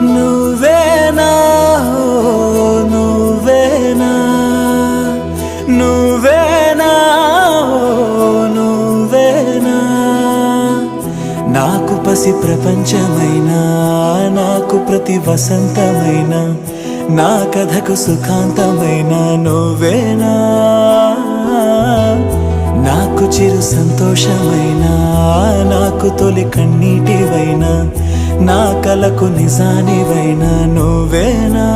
నువ్వేనా నువ్వేనా నువ్వేనా నువ్వేనా నాకు పసి ప్రపంచమైనా నాకు ప్రతి వసంతమైన నా కథకు సుఖాంతమైన నువ్వేనా నాకు చిరు సంతోషమైనా నాకు తొలి కన్నీటివైనా నా కలకు నిజానివైనా నువ్వేనా